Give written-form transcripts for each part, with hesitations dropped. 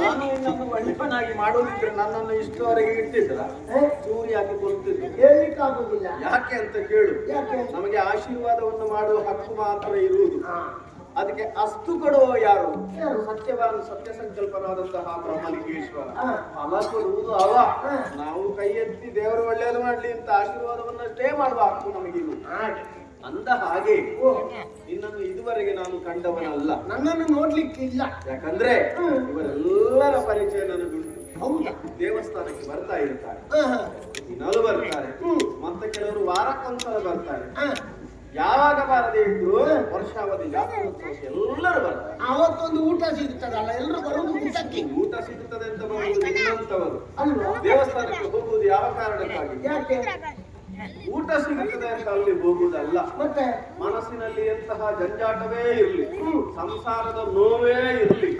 ನಾನು ಇನ್ನೊಂದು ಒಳ್ಳೆಯವನಾಗಿ ಮಾಡೋದಿದ್ರೆ ನನ್ನನ್ನು ಇಷ್ಟವರೆಗೆ ಇಟ್ಟಿದ್ರ ಚೂರಿ ಹಾಕಿ ಕೊಡ್ತಿದ್ರು. ಹೇಳ್ಲಿಕ್ಕಾಗುದಿಲ್ಲ. ಯಾಕೆ ಅಂತ ಕೇಳು. ನಮಗೆ ಆಶೀರ್ವಾದವನ್ನು ಮಾಡುವ ಹಕ್ಕು ಮಾತ್ರ ಇರುವುದು. ಅದಕ್ಕೆ ಅಸ್ತು ಕೊಡುವ ಯಾರು? ಸತ್ಯವಾದ ಸತ್ಯ ಸಂಕಲ್ಪನಾದಂತಹ ಬ್ರಹ್ಮಲಿಂಗೇಶ್ವರ. ಫಲ ಕೊಡುವುದು ಅವ. ನಾವು ಕೈ ಎತ್ತಿ ದೇವರು ಒಳ್ಳೆಯದು ಮಾಡ್ಲಿ ಅಂತ ಆಶೀರ್ವಾದವನ್ನಷ್ಟೇ ಮಾಡುವ ಹಕ್ಕು ನಮಗಿಲ್ಲ. ಅಂದ ಹಾಗೆ ನಿನ್ನನ್ನು ಇದುವರೆಗೆ ನಾನು ಕಂಡವನಲ್ಲ, ನನ್ನನ್ನು ನೋಡ್ಲಿಕ್ಕಿಲ್ಲ. ಯಾಕಂದ್ರೆ ಇವರೆಲ್ಲರ ಪರಿಚಯ ನನಗುಂಟು. ಹೌದಾ? ದೇವಸ್ಥಾನಕ್ಕೆ ಬರ್ತಾ ಇರ್ತಾರೆ, ದಿನಾಲು ಬರ್ತಾರೆ, ಮತ್ತೆ ಕೆಲವರು ವಾರಕ್ಕೊಂದ್ಸಲ ಬರ್ತಾರೆ. ಯಾವಾಗ ಬಾರದೆ ಇದ್ರು ವರ್ಷಾವಧಿ ಜಾತ್ರೋತ್ಸವಕ್ಕೆ ಎಲ್ಲರೂ ಬರ್ತಾರೆ. ಅವತ್ತೊಂದು ಊಟ ಸಿಗುತ್ತದಲ್ಲ, ಎಲ್ಲರೂ ಬರುವುದು ಊಟಕ್ಕೆ. ಊಟ ಸಿಗುತ್ತದೆ ಅಂತ ಬರುವುದು ನಿನ್ನಂತವರು. ದೇವಸ್ಥಾನಕ್ಕೆ ಹೋಗುವುದು ಯಾವ ಕಾರಣಕ್ಕಾಗಿ? ಯಾಕೆ? ಊಟ ಸಿಗುತ್ತದೆ ಅಂತ ಅಲ್ಲಿ ಹೋಗುವುದಲ್ಲ, ಮತ್ತೆ ಮನಸ್ಸಿನಲ್ಲಿ ಎಂತಹ ಜಂಜಾಟವೇ ಇರಲಿ, ಸಂಸಾರದ ನೋವೇ ಇರಲಿ,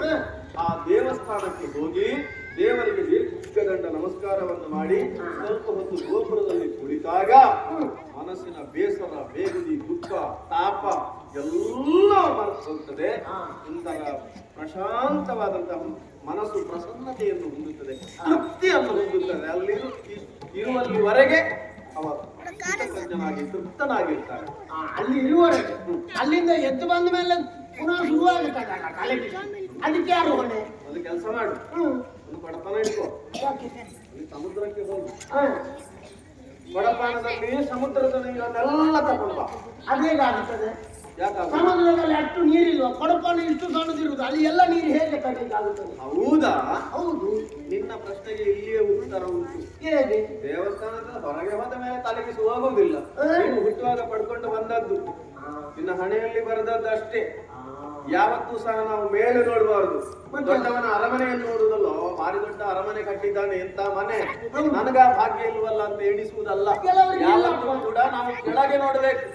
ಆ ದೇವಸ್ಥಾನಕ್ಕೆ ಹೋಗಿ ದೇವರಿಗೆ ದೀರ್ಘದಂಡ ನಮಸ್ಕಾರವನ್ನು ಮಾಡಿ ಸ್ವಲ್ಪ ಹೊತ್ತು ಗೋಪುರದಲ್ಲಿ ಕುಳಿತಾಗ ಮನಸ್ಸಿನ ಬೇಸರ, ಬೇಗುದಿ, ದುಃಖ, ತಾಪ ಎಲ್ಲ ಮನಸ್ಸು ಹೋಗ್ತದೆ. ಇಂತಹ ಪ್ರಶಾಂತವಾದಂತಹ ಮನಸ್ಸು ಪ್ರಸನ್ನತೆಯನ್ನು ಹೊಂದುತ್ತದೆ, ತೃಪ್ತಿಯನ್ನು ಹೊಂದುತ್ತದೆ. ಅಲ್ಲಿ ಇರುವಲ್ಲಿವರೆಗೆ ಅವ ಕೃತಜ್ಞನಾಗಿ ತೃಪ್ತನಾಗಿರ್ತಾರೆ. ಅಲ್ಲಿ ಇರುವವರೆಗೆ. ಅಲ್ಲಿಂದ ಎದ್ದು ಬಂದ ಮೇಲೆ ಪುನಃ ಶುರುವಾಗುತ್ತದಲ್ಲ ತಲೆಗೆ. ಅದಕ್ಕೆ ಯಾರು ಹೊಣೆ? ಒಂದು ಕೆಲಸ ಮಾಡು, ಒಂದು ಬಡಪಾನ ಇಟ್ಕೋ, ಅಲ್ಲಿ ಸಮುದ್ರಕ್ಕೆ ಹೋಗಿ ಬಡಪಾನದಲ್ಲಿ ಸಮುದ್ರದ ನೀರನ್ನೆಲ್ಲ ತಗೊಂಡು ಬಾ. ಅದೇಗಾಗುತ್ತದೆ? ಯಾಕಾಗ? ಸಮುದ್ರದಲ್ಲಿ ಅಷ್ಟು ನೀರಿಲ್ವಾ? ಕೊಡಪಾನ ಇಷ್ಟು ಸಣ್ಣದಿರುವುದು, ಅಲ್ಲಿ ಎಲ್ಲ ನೀರು ಹೇಗೆ ತರಲಿಕ್ಕಾಗುತ್ತದೆ? ಹೌದಾ? ಹೌದು. ನಿನ್ನ ಪ್ರಶ್ನೆಗೆ ಇಲ್ಲಿಯೇ ಉತ್ತರ ಉಂಟು. ಹೇಗೆ? ದೇವಸ್ಥಾನದ ಹೊರಗೆ ಹೋದ ಮೇಲೆ ತಲೆಗೆ ಹೋಗುವುದಿಲ್ಲ. ನೀನು ಹುಟ್ಟುವಾಗ ಪಡ್ಕೊಂಡು ಬಂದದ್ದು, ನಿನ್ನ ಹಣೆಯಲ್ಲಿ ಬರೆದದ್ದು ಅಷ್ಟೇ. ಯಾವತ್ತೂ ಸಹ ನಾವು ಮೇಲೆ ನೋಡಬಾರದು. ದೊಡ್ಡವನ ಅರಮನೆಯನ್ನು ನೋಡುವುದಲ್ಲ, ಭಾರಿ ದೊಡ್ಡ ಅರಮನೆ ಕಟ್ಟಿದ್ದಾನೆ ಎಂತ ಮನೆ, ನನಗ ಭಾಗ್ಯ ಇಲ್ವಲ್ಲ ಅಂತ ಎಣಿಸುವುದಲ್ಲ. ಯಾವತ್ತೂ ಕೂಡ ನಾವು ಕೆಳಗೆ ನೋಡಬೇಕು,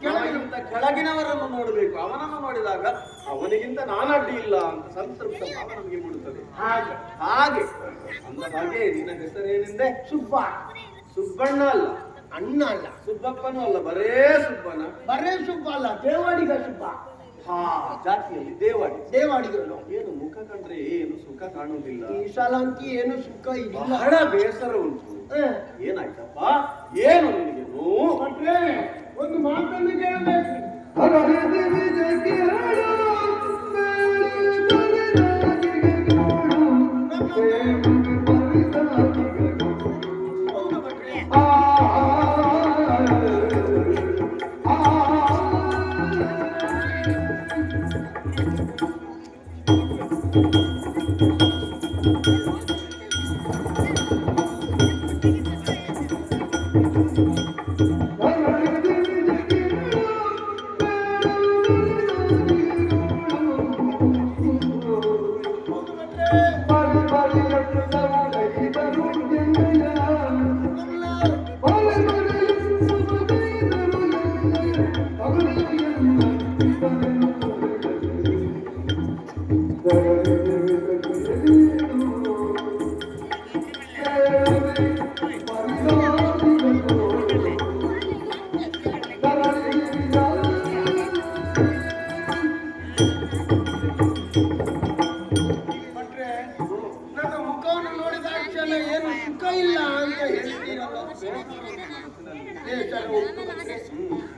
ನಮಗಿಂತ ಕೆಳಗಿನವರನ್ನು ನೋಡಬೇಕು. ಅವನನ್ನು ನೋಡಿದಾಗ ಅವನಿಗಿಂತ ನಾನಡ್ಡಿ ಇಲ್ಲ ಅಂತ ಸಂತೃಪ್ತ ಭಾವ ನಮಗೆ ಮೂಡುತ್ತದೆ. ಹಾಗೆ ಅಂದ ಹಾಗೆ ನಿನ್ನ ಹೆಸರೇನೆಂದೆ? ಸುಬ್ಬ. ಸುಬ್ಬಣ್ಣ ಅಲ್ಲ, ಅಣ್ಣ ಅಲ್ಲ, ಸುಬ್ಬಪ್ಪನೂ ಅಲ್ಲ, ಬರೇ ಸುಬ್ಬನ. ಬರೇ ಸುಬ್ಬ ಅಲ್ಲ, ದೇವಾಡಿಗ ಸುಬ್ಬ. ಜಾತಿಯಲ್ಲಿ ದೇವಾಡಿ. ದೇವಾಡಿಗರು ಏನು ಮುಖ ಕಂಡ್ರೆ ಏನು ಸುಖ ಕಾಣುವುದಿಲ್ಲ. ಈ ಸಲ ಅಂತ ಏನು ಸುಖ ಇಲ್ಲ, ಬಹಳ ಬೇಸರ ಉಂಟು. ಏನಾಯ್ತಪ್ಪ? ಏನು ನಿನಗೆ ನೋವು? ಒಂದು ಮಾತನ್ನು ಕೇಳಬೇಕು.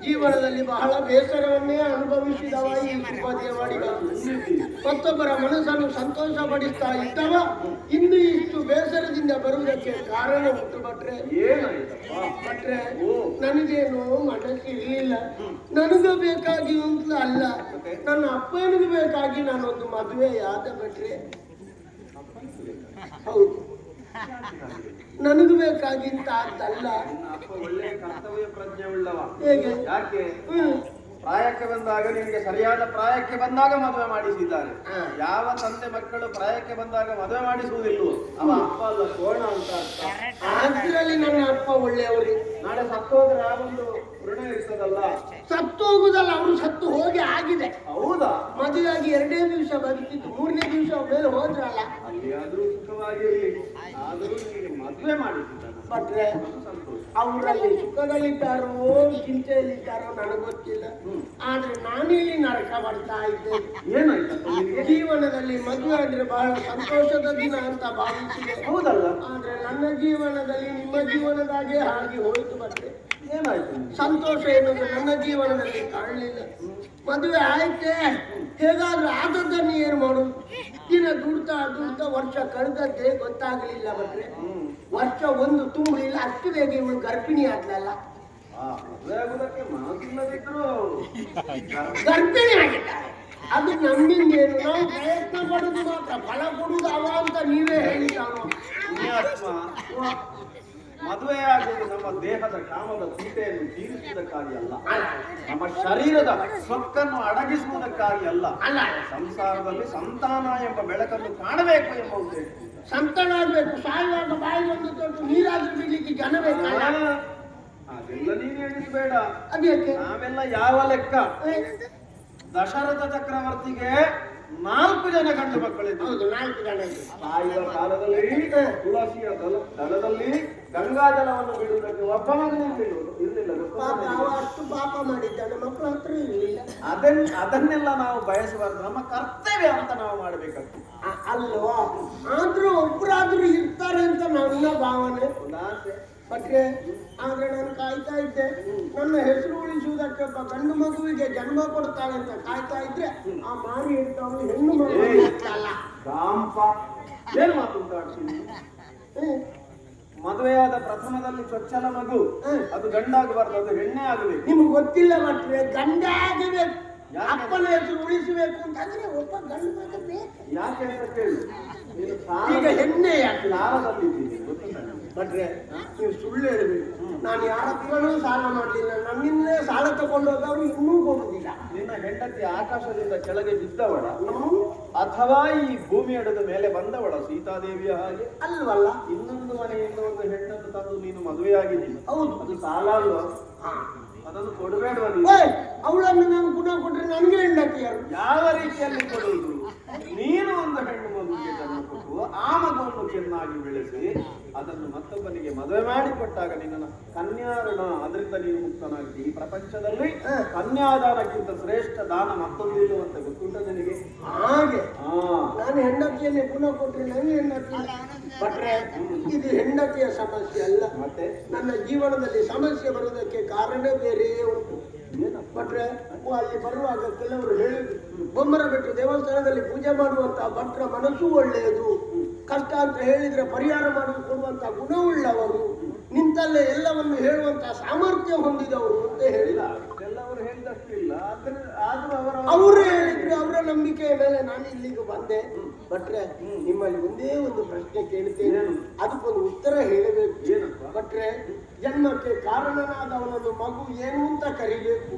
ಜೀವನದಲ್ಲಿ ಬಹಳ ಬೇಸರವನ್ನೇ ಅನುಭವಿಸಿದವ ಈ ಸುಬ್ಬದೇವಾಡಿಗ. ಮತ್ತೊಬ್ಬರ ಮನಸ್ಸನ್ನು ಸಂತೋಷ ಪಡಿಸ್ತಾ ಇದ್ದವ ಇಂದು ಇಷ್ಟು ಬೇಸರದಿಂದ ಬರುವುದಕ್ಕೆ ಕಾರಣ ಉಂಟು. ಭಟ್ರೆ, ಭಟ್ರೆ, ನನಗೇನು ಮನಸ್ಸಿರ್ಲಿಲ್ಲ. ನನಗೂ ಬೇಕಾಗಿ ಅಂತ ಅಲ್ಲ, ನನ್ನ ಅಪ್ಪನಿಗೂ ಬೇಕಾಗಿ ನಾನೊಂದು ಮದುವೆಯಾದ. ಭಟ್ರೆ, ಹೌದು, ನನಗೂ ಬೇಕಾಗಿಂತ ಅಂತಲ್ಲ. ಒಳ್ಳೆಯ ಕರ್ತವ್ಯ ಪ್ರಜ್ಞೆ ಉಳ್ಳವ. ಹೇಗೆ? ಯಾಕೆ? ಪ್ರಾಯಕ್ಕೆ ಬಂದಾಗ ನಿಮಗೆ ಸರಿಯಾದ ಪ್ರಾಯಕ್ಕೆ ಬಂದಾಗ ಮದುವೆ ಮಾಡಿಸಿದ್ದಾರೆ. ಯಾವ ತಂದೆ ಮಕ್ಕಳು ಪ್ರಾಯಕ್ಕೆ ಬಂದಾಗ ಮದುವೆ ಮಾಡಿಸುವುದಿಲ್ವೋ ಅವ ಅಪ್ಪ ಅಲ್ಲ, ಕೋಣ ಅಂತ ಅರ್ಥ. ಅದರಲ್ಲಿ ನನ್ನ ಅಪ್ಪ ಒಳ್ಳೆಯವರು. ನಾಳೆ ಸತ್ತೋದ್ರೆ ಯಾವೊಂದು ಋಣ ಇರ್ತದಲ್ಲ. ಸತ್ತು ಹೋಗುದಲ್ಲ, ಅವರು ಸತ್ತು ಹೋಗಿ ಆಗಿದೆ. ಹೌದಾ? ಮದುವೆಯಾಗಿ 2ನೇ ದಿವಸ ಬದುಕಿತ್ತು, 3ನೇ ದಿವಸ ಮೇಲೆ ಹೋದ್ರಲ್ಲ. ಅಲ್ಲಿ ಆದ್ರೂ ಸುಖವಾಗಿರ್ಲಿ, ಆದರೂ ನಿಮಗೆ ಮದುವೆ ಮಾಡಿಸಿದ್ದಾರೆ. ಭಟ್ರೆ, ಸಂತೋಷ. ಅವರಲ್ಲಿ ಸುಖದಲ್ಲಿದ್ದಾರೋ ಚಿಂತೆಯಲ್ಲಿದ್ದಾರೋ ನನಗೆ ಗೊತ್ತಿಲ್ಲ. ಆದ್ರೆ ನಾನಿಲ್ಲಿ ನರಕ ಬರ್ತಾ ಇದ್ದೇನೆ. ಏನಾಯ್ತು ನಿನಗೆ? ಜೀವನದಲ್ಲಿ ಮದುವೆ ಅಂದ್ರೆ ಬಹಳ ಸಂತೋಷದ ದಿನ ಅಂತ ಭಾವಿಸಿದೆ. ಹೌದಲ್ಲ? ಆದ್ರೆ ನನ್ನ ಜೀವನದಲ್ಲಿ ನಿಮ್ಮ ಜೀವನದಾಗೆ ಹಾಗೆ ಹೋಯ್ತು. ಮತ್ತೆ ಏನಾಯ್ತು? ಸಂತೋಷ ಎನ್ನುವುದು ನನ್ನ ಜೀವನದಲ್ಲಿ ಕಾಣಲಿಲ್ಲ. ಮದುವೆ ಆಯ್ತೆ, ಹೇಗಾದ್ರೂ ಆದದ್ದನ್ನು ಏನು ಮಾಡುದು? ದಿನ ದುಡ್ತಾ ದುಡ್ತಾ ವರ್ಷ ಕಳೆದದ್ದೇ ಗೊತ್ತಾಗಲಿಲ್ಲ. ಭಟ್ರೆ ವರ್ಷ ಒಂದು ತುಂಬಲಿಲ್ಲ, ಅಷ್ಟು ಬೇಗ ಇವಳು ಗರ್ಭಿಣಿ ಆದ್ಲಲ್ಲ. ಮದುವೆ ಆಗುದಕ್ಕೆ ಮನಸ್ಸಿಲ್ಲದಿದ್ರು ಗರ್ಭಿಣಿ ಆಗಿದ್ದಾರೆ. ಅದು ನಮ್ಮಿಂದೇನು, ನಾವು ಪ್ರಯತ್ನ ಪಡುದು ಮಾತ್ರ, ಫಲ ಕೊಡುವುದು ಅವ ಅಂತ ನೀವೇ ಹೇಳಿದ್ದಾನು. ಮದುವೆ ಆಗುವುದು ನಮ್ಮ ದೇಹದ ಕಾಮದ ಚಿಂತೆಯನ್ನು ತೀರಿಸುವುದಕ್ಕಾಗಿ ಅಲ್ಲ, ನಮ್ಮ ಶರೀರದ ಸೊಕ್ಕನ್ನು ಅಡಗಿಸುವುದಕ್ಕಾಗಿ ಅಲ್ಲ. ಸಂಸಾರದಲ್ಲಿ ಸಂತಾನ ಎಂಬ ಬೆಳಕನ್ನು ಕಾಣಬೇಕು ಎಂಬ ಉದ್ದೇಶ. ಸಂತಾನ ಆಗ್ಬೇಕು, ಸಾಯುವಾಗ ಬಾಯಿ ಒಂದು ತೊಟ್ಟು ನೀರಾದ್ರೂ ಬಿಡ್ಲಿಕ್ಕೆ ಜನ ಬೇಕಲ್ಲ. ಅದೆಲ್ಲ ನೀನು ಎಣಿಸಬೇಡ. ಅದಕ್ಕೆ ನಾವೆಲ್ಲ ಯಾವ ಲೆಕ್ಕ? ದಶರಥ ಚಕ್ರವರ್ತಿಗೆ 4 ಜನ ಗಂಡು ಮಕ್ಕಳಿದ್ದು. ಹೌದು, 4 ಜನ. ಸಾಯುವ ಕಾಲದಲ್ಲಿ ತುಳಸಿಯ ದಳದಲ್ಲಿ ಗಂಗಾಜಲವನ್ನು ಬಿಡುವುದಕ್ಕೆ ಒಬ್ಬ ಮಗನೇ ಇರಲಿಲ್ಲ. ಅಷ್ಟು ಪಾಪ ಮಾಡಿದ್ದಾನೆ, ಮಕ್ಕಳ ಹತ್ರ ಇರಲಿಲ್ಲ. ಅದನ್ನೆಲ್ಲ ನಾವು ಬಯಸಬಾರ್ದು, ನಮ್ಮ ಕರ್ತವ್ಯ ಅಂತ ನಾವು ಮಾಡಬೇಕಾಗ್ತದೆ ಅಲ್ವಾ? ಆದ್ರೂ ಒಬ್ಬರಾದ್ರೂ ಇರ್ತಾರೆ ಅಂತ ನನ್ನ ಭಾವನೆ. ಭಟ್ರೆ, ಆದ್ರೆ ನಾನು ಕಾಯ್ತಾ ಇದ್ದೆ, ನನ್ನ ಹೆಸರು ಉಳಿಸುವುದಕ್ಕೆ ಒಬ್ಬ ಗಂಡು ಮಗುವಿಗೆ ಜನ್ಮ ಕೊಡ್ತಾಳೆ ಅಂತ ಕಾಯ್ತಾ ಇದ್ರೆ ಆ ಮಾರಿ ಇರ್ತಾವಳು ಹೆಣ್ಣು ಮಗು ಇರ್ತಲ್ಲ. ಏನ್ ಮಾತಾಡ್ತೀನಿ? ಮದುವೆಯಾದ ಪ್ರಥಮದಲ್ಲಿ ಚೊಚ್ಚಲ ಮಗು ಅದು ಗಂಡಾಗಬಾರ್ದು, ಅದು ಹೆಣ್ಣೆ ಆಗಬೇಕು. ನಿಮ್ಗೆ ಗೊತ್ತಿಲ್ಲ ಭಟ್ರೆ, ಗಂಡ ಆಗಬೇಕು. ಅಪ್ಪನ ಹೆಸರು ಉಳಿಸಬೇಕು ಅಂತಂದ್ರೆ ಒಬ್ಬ ಗಂಡು ಮಗ ಬೇಕು. ಯಾಕೆ ಅಂತ ಕೇಳಿ, ಈಗ ಹೆಣ್ಣೆ ಯಾಕೆ ಲಾಭದಲ್ಲಿದ್ದೀನಿ ಭಟ್ರೆ, ನೀವು ಸುಳ್ಳು ಹೇಳಬೇಕು. ನಾನು ಯಾರ ಹತ್ರನೂ ಸಾಲ ಮಾಡಲಿಲ್ಲ, ನನ್ನಿಂದಲೇ ಸಾಲ ತಗೊಂಡೋದವರು ಇನ್ನೂ ಕೊಡುವುದಿಲ್ಲ. ನಿನ್ನ ಹೆಂಡತಿ ಆಕಾಶದಿಂದ ಕೆಳಗೆ ಬಿದ್ದವಳ ಅಥವಾ ಈ ಭೂಮಿ ಅಡದ ಮೇಲೆ ಬಂದವಳ ಸೀತಾದೇವಿಯ ಹಾಗೆ ಅಲ್ವಲ್ಲ? ಇನ್ನೊಂದು ಮನೆಯಿಂದ ಒಂದು ಹೆಣ್ಣನ್ನು ತಂದು ನೀನು ಮದುವೆಯಾಗಿದ್ದೀನಿ. ಹೌದು, ಅದು ಸಾಲ ಅಲ್ವಾ? ಅದನ್ನು ಕೊಡಬೇಡುವ. ಅವಳನ್ನು ನಾನು ಪುನಃ ಕೊಟ್ರೆ ನನಗೆ ಹೆಂಡತಿ ಯಾರು? ಯಾವ ರೀತಿಯಲ್ಲಿ ಕೊಡುವುದು? ನೀನು ಒಂದು ಹೆಣ್ಣು ಮಗುವಿಗೆ ಜನ್ಮ ಕೊಟ್ಟು ಆ ಮಗುವನ್ನು ಚೆನ್ನಾಗಿ ಬೆಳೆಸಿ ಅದನ್ನು ಮತ್ತೊಬ್ಬನಿಗೆ ಮದುವೆ ಮಾಡಿಕೊಟ್ಟಾಗ ನಿನ್ನ ಕನ್ಯಾಋಣ, ಅದರಿಂದ ನೀನು ಮುಕ್ತನಾಗಿ ಈ ಪ್ರಪಂಚದಲ್ಲಿ ಕನ್ಯಾದಾನಕ್ಕಿಂತ ಶ್ರೇಷ್ಠ ದಾನ ಮತ್ತೊಂದಿಲ್ಲ ಅಂತ ಗೊತ್ತುಂಟ ನಿನಗೆ? ಹಾಗೆ ನಾನು ಹೆಂಡತಿಯನ್ನೇ ಪುನಃ ಕೊಟ್ರೆ ನನಗೆ ಹೆಂಡತಿ. ಭಟ್ರೆ, ಇದು ಹೆಂಡತಿಯ ಸಮಸ್ಯೆ ಅಲ್ಲ, ಮತ್ತೆ ನನ್ನ ಜೀವನದಲ್ಲಿ ಸಮಸ್ಯೆ ಬರುವುದಕ್ಕೆ ಕಾರಣ ಬೇರೆ ಉಂಟು. ಭಟ್ರೆ, ಅಲ್ಲಿ ಬರುವಾಗ ಕೆಲವರು ಹೇಳಿದ್ರು, ಬೊಮ್ಮರ ಬಿಟ್ಟು ದೇವಸ್ಥಾನದಲ್ಲಿ ಪೂಜೆ ಮಾಡುವಂತ ಭಟ್ರ ಮನಸ್ಸು ಒಳ್ಳೆಯದು, ಕಷ್ಟ ಅಂತ ಹೇಳಿದ್ರೆ ಪರಿಹಾರ ಮಾಡಿ ಕೊಡುವಂತ ಗುಣವುಳ್ಳವರು, ನಿಂತಲ್ಲೇ ಎಲ್ಲವನ್ನು ಹೇಳುವಂತ ಸಾಮರ್ಥ್ಯ ಹೊಂದಿದವರು ಅಂತ ಹೇಳಿದ. ಎಲ್ಲವರು ಹೇಳಿದಷ್ಟಿಲ್ಲ, ಅವರು ಹೇಳಿದ್ರು. ಅವರ ನಂಬಿಕೆಯ ಮೇಲೆ ನಾನು ಇಲ್ಲಿಗೆ ಬಂದೆ. ಭಟ್ರೆ, ನಿಮ್ಮಲ್ಲಿ ಒಂದೇ ಒಂದು ಪ್ರಶ್ನೆ ಕೇಳ್ತೇನೆ, ಅದಕ್ಕೊಂದು ಉತ್ತರ ಹೇಳಬೇಕು. ಭಟ್ರೆ, ಜನ್ಮಕ್ಕೆ ಕಾರಣನಾದವನನ್ನು ಮಗು ಏನು ಅಂತ ಕರಿಬೇಕು?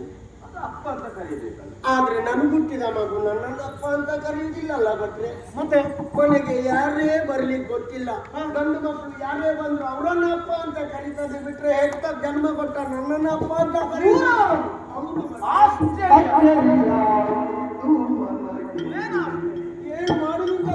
ಅಪ್ಪ ಅಂತ ಕರೀಬೇಕಲ್ಲ. ಆದ್ರೆ ನನಗುಟ್ಟಿದ ಮಗು ನನ್ನನ್ನು ಅಪ್ಪ ಅಂತ ಕರೀತಿಲ್ಲಲ್ಲ ಭಟ್ರೆ. ಮತ್ತೆ ಕೊನೆಗೆ ಯಾರೇ ಬರ್ಲಿಕ್ಕೆ ಗೊತ್ತಿಲ್ಲ, ಗಂಡು ಮಕ್ಕಳು ಯಾರೇ ಬಂದ್ರು ಅವರನ್ನ ಅಪ್ಪ ಅಂತ ಕರೀತದೆ ಬಿಟ್ರೆ, ಹೆತ್ತ ಜನ್ಮ ಕೊಟ್ಟ ನನ್ನನ್ನು ಅಪ್ಪ ಅಂತ ಕರೀತ. ಏನು ಮಾಡುದು ಅಂತ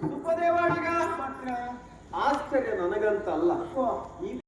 ಸುಬ್ಬದೇವಾಡಿಗ ಈ